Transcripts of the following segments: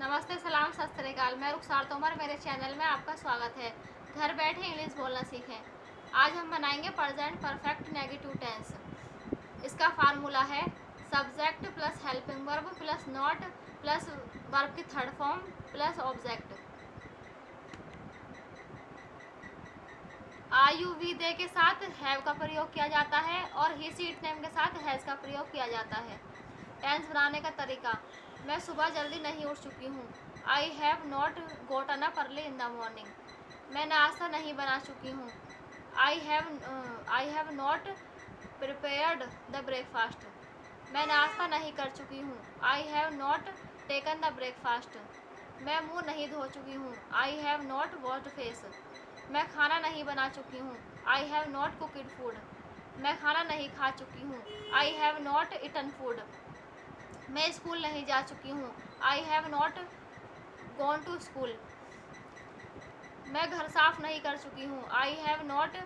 नमस्ते, सलाम, सत श्री अकाल। मैं रुखसार तोमर, मेरे चैनल में आपका स्वागत है। घर बैठे इंग्लिश बोलना सीखें। आज हम बनाएंगे प्रेजेंट परफेक्ट नेगेटिव टेंस। इसका फार्मूला है subject plus helping verb plus not plus verb की third form plus object. I you we they के साथ हैव का प्रयोग किया जाता है और ही सी इट नेम के साथ हैज़ का प्रयोग किया जाता है। टेंस बनाने का तरीका। मैं सुबह जल्दी नहीं उठ चुकी हूँ। I have not gotten up early in the morning. मैं नाश्ता नहीं बना चुकी हूँ। I have not prepared the breakfast. मैं नाश्ता नहीं कर चुकी हूँ। I have not taken the breakfast. मैं मुंह नहीं धो चुकी हूँ। I have not washed face. मैं खाना नहीं बना चुकी हूँ। I have not cooked food. मैं खाना नहीं खा चुकी हूँ। I have not eaten food. मैं स्कूल नहीं जा चुकी हूँ। I have not gone to school. मैं घर साफ नहीं कर चुकी हूँ। I have not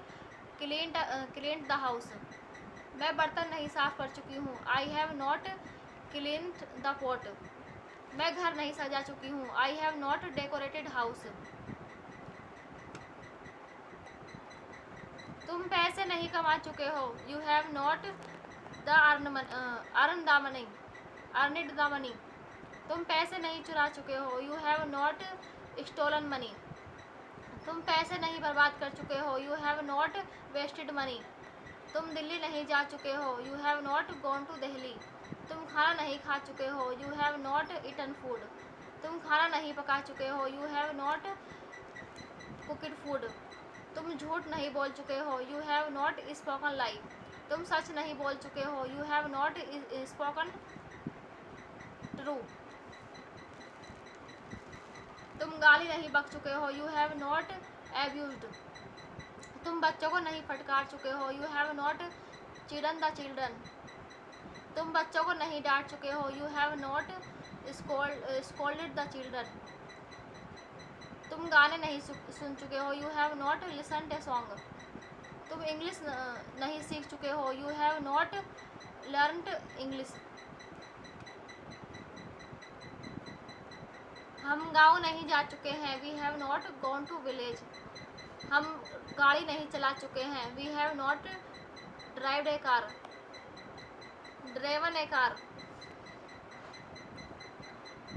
cleaned the house. मैं बर्तन नहीं साफ कर चुकी हूँ। I have not cleaned the pot. मैं घर नहीं सजा चुकी हूँ। I have not decorated house. तुम पैसे नहीं कमा चुके हो। You have not earn the money. तुम पैसे नहीं चुरा चुके हो। You have not stolen money. तुम पैसे नहीं बर्बाद कर चुके हो। You have not wasted money. तुम दिल्ली नहीं जा चुके हो। You have not gone to Delhi. तुम खाना नहीं खा चुके हो। You have not eaten food. तुम खाना नहीं पका चुके हो। You have not cooked food. तुम झूठ नहीं बोल चुके हो। You have not spoken lie. तुम सच नहीं बोल चुके हो। You have not spoken true. तुम गाली नहीं बक चुके हो। You have not abused. तुम बच्चों को नहीं फटकार चुके हो। You have not children the children. तुम बच्चों को नहीं डांट चुके हो। You have not scolded the children. तुम गाने नहीं सुन चुके हो। You have not listened a song. तुम इंग्लिश नहीं सीख चुके हो। You have not learned English. हम गाँव नहीं जा चुके हैं। We have not gone to village. हम गाड़ी नहीं चला चुके हैं। We have not drived a car drevan a car.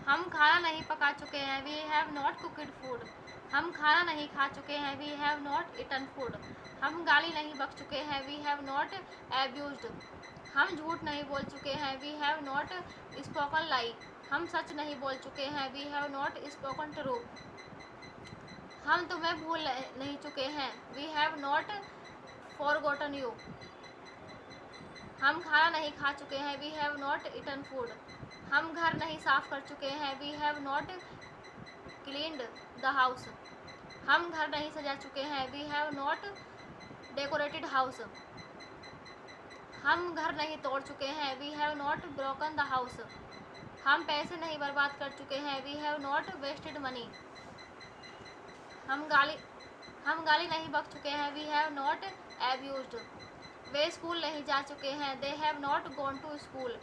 हम खाना नहीं पका चुके हैं। We have not cooked food. हम खाना नहीं खा चुके हैं। We have not eaten food. हम गाली नहीं बक चुके हैं। We have not abused. हम झूठ नहीं बोल चुके हैं। We have not spoken lie. हम सच नहीं बोल चुके हैं। We have not spoken true. हम तुम्हें भूल नहीं चुके हैं। We have not forgotten you. हम खाना नहीं खा चुके हैं। We have not eaten food. हम घर नहीं साफ कर चुके हैं। We have not cleaned the house. हम घर नहीं सजा चुके हैं। We have not decorated house. हम घर नहीं तोड़ चुके हैं। We have not broken the house. हम पैसे नहीं बर्बाद कर चुके हैं। We have not wasted money. हम गाली नहीं बक चुके हैं। We have not abused. वे स्कूल नहीं जा चुके हैं। They have not gone to school.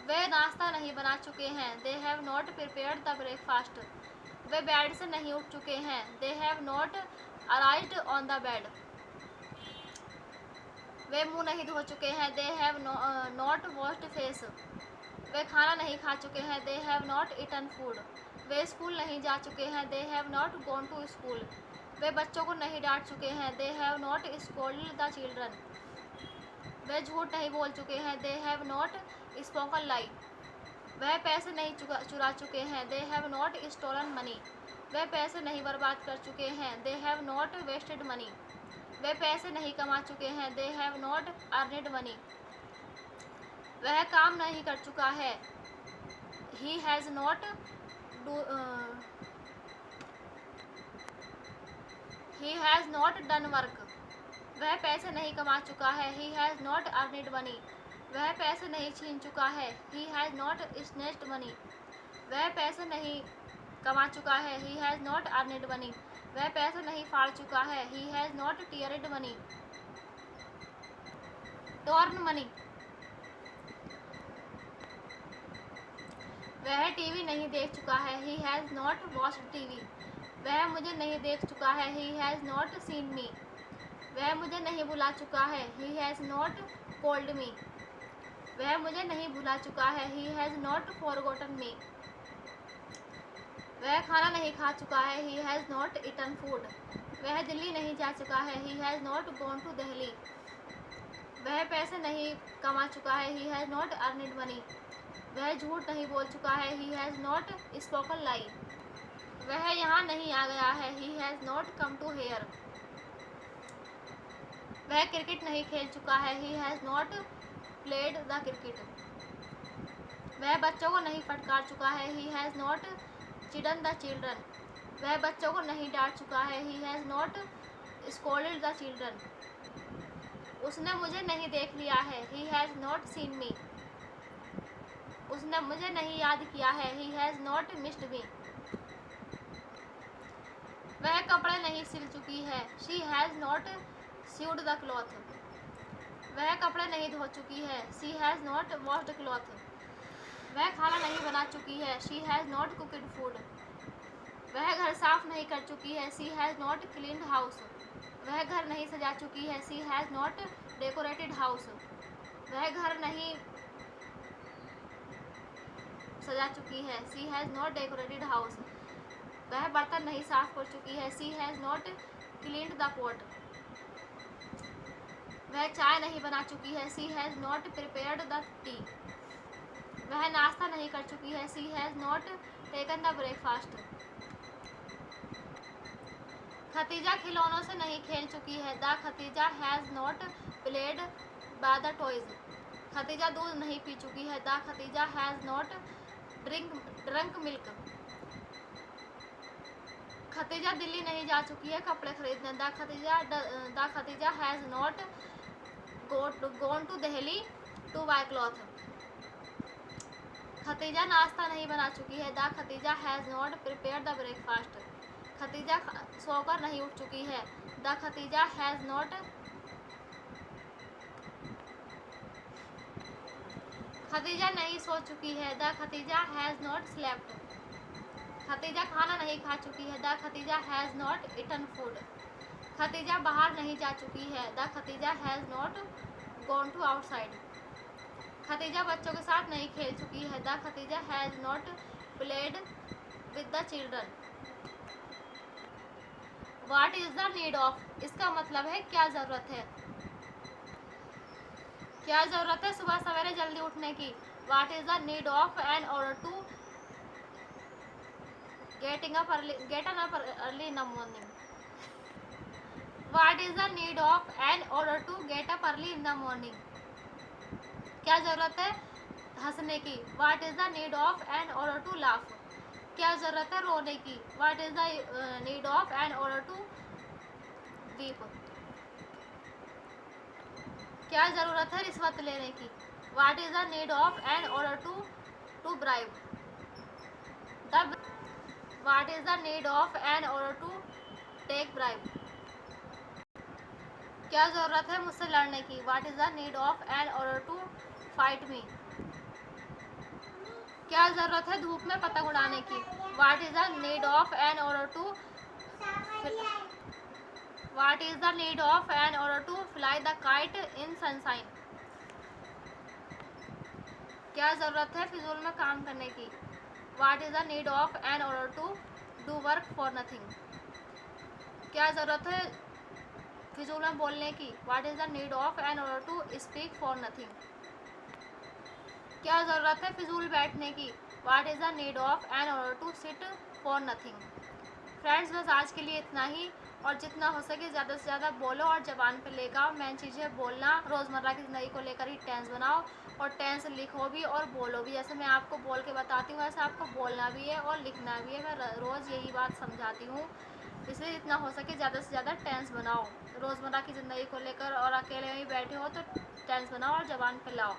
वे नाश्ता नहीं बना चुके हैं। They have not prepared the breakfast. वे बेड से नहीं उठ चुके हैं। They have not arrived on the bed. वे मुंह नहीं धो चुके हैं। They have not washed face. वे खाना नहीं खा चुके हैं। They have not eaten food. Way school नहीं जा चुके हैं। They have not gone to school. वे बच्चों को नहीं डांट चुके हैं। They have not scolded the children. वे झूठ नहीं बोल चुके हैं। They have not spoken lie. वह पैसे नहीं चुरा चुके हैं। They have not stolen money. वे पैसे नहीं बर्बाद कर चुके हैं। They have not wasted money. वे पैसे नहीं कमा चुके हैं। They have not earned money. वह काम नहीं कर चुका है। He has not done work. वह पैसे नहीं कमा चुका है। He has not earned money. वह पैसे नहीं छीन चुका है। He has not snatched money. वह पैसे नहीं कमा चुका है। He has not earned money. वह पैसे नहीं फाड़ चुका है। He has not teared money. Torn money. वह टीवी नहीं देख चुका चुका है, he has not watched TV. वह मुझे नहीं देख चुका है, he has not seen me. वह मुझे नहीं भुला चुका है, he has not called me. वह मुझे नहीं भुला चुका है, he has not forgotten me. वह खाना नहीं खा चुका है, he has not eaten food. वह दिल्ली नहीं जा चुका है, he has not gone to Delhi. वह पैसे नहीं कमा चुका है, he has not earned money. वह झूठ नहीं बोल चुका है, he has not spoken lie. वह यहाँ नहीं आ गया है, he has not come to here. वह क्रिकेट नहीं खेल चुका है, he has not played the cricket. वह बच्चों को नहीं फटकार चुका है, he has not chidden the children. वह बच्चों को नहीं डांट चुका है, he has not scolded the children. उसने मुझे नहीं देख लिया है, he has not seen me. उसने मुझे नहीं याद किया है, ही हैज़ नॉट मिस्ड मी। वह कपड़े नहीं सिल चुकी है, she has not sued the cloth. वह कपड़े नहीं धो चुकी है, she has not washed cloth. वह खाना नहीं बना चुकी है, she has not cooked food. वह घर साफ नहीं कर चुकी है, she has not cleaned house. वह घर नहीं सजा चुकी है, she has not decorated house. वह घर नहीं सजा चुकी है, she has not decorated house. वह बर्तन नहीं साफ कर चुकी है, she has not cleaned the pot. वह चाय नहीं बना चुकी है, she has not prepared the tea. वह नाश्ता नहीं कर चुकी है, she has not taken the breakfast. Khatija खिलौनों से नहीं खेल चुकी है, the Khatija has not played by the toys. Khatija दूध नहीं पी चुकी है, the Khatija has not drunk milk. Khatija Delhi नहीं जा चुकी है कपड़े खरीदने, the Khatija has not gone to Delhi to buy cloth. Khatija नाश्ता नहीं बना चुकी है, the Khatija has not prepare the breakfast. Khatija सोकर नहीं उठ चुकी है, the Khatija has not Khatija नहीं सो चुकी है, the Khatija has not slept. Khatija खाना नहीं खा चुकी है, the Khatija has not eaten food. Khatija बाहर नहीं जा चुकी है, the Khatija has not gone to outside. Khatija बच्चों के साथ नहीं खेल चुकी है, the Khatija has not played with the children. What is the need of, इसका मतलब है क्या ज़रूरत है। क्या ज़रूरत है सुबह सवेरे जल्दी उठने की। What is the need of an order to get up early in the morning. What is the need of an order to get up early in the morning. क्या ज़रूरत है हंसने की। What is the need of an order to laugh. क्या ज़रूरत है रोने की। What is the need of an order to weep. क्या ज़रूरत है रिश्वत लेने की। What is the need of an order to bribe. What is the need of an order to take bribe. क्या ज़रूरत है मुझसे लड़ने की। What is the need of an order to fight me. क्या ज़रूरत है धूप में पतंग उड़ाने की। What is the need of an order to What is the need of an order to fly the kite in sunshine? क्या ज़रूरत है फिजूल में काम करने की। What is the need of an order to do work for nothing? क्या ज़रूरत है फिजूल में बोलने की। What is the need of an order to speak for nothing? क्या ज़रूरत है फिजूल बैठने की। What is the need of an order to sit for nothing? Friends बस आज के लिए इतना ही, और जितना हो सके ज़्यादा से ज़्यादा बोलो और ज़बान पे लेकर आओ। मेन चीज़ें बोलना, रोज़मर्रा की ज़िंदगी को लेकर ही टेंस बनाओ और टेंस लिखो भी और बोलो भी। जैसे मैं आपको बोल के बताती हूँ वैसे आपको बोलना भी है और लिखना भी है। मैं रोज़ यही बात समझाती हूँ, इसलिए जितना हो सके ज़्यादा से ज़्यादा टेंस बनाओ रोज़मर्रा की ज़िंदगी को लेकर। और अकेले में बैठे हो तो टेंस बनाओ और ज़बान पर लाओ।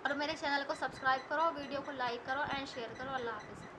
और मेरे चैनल को सब्सक्राइब करो, वीडियो को लाइक करो एंड शेयर करो। अल्लाह हाफिज़।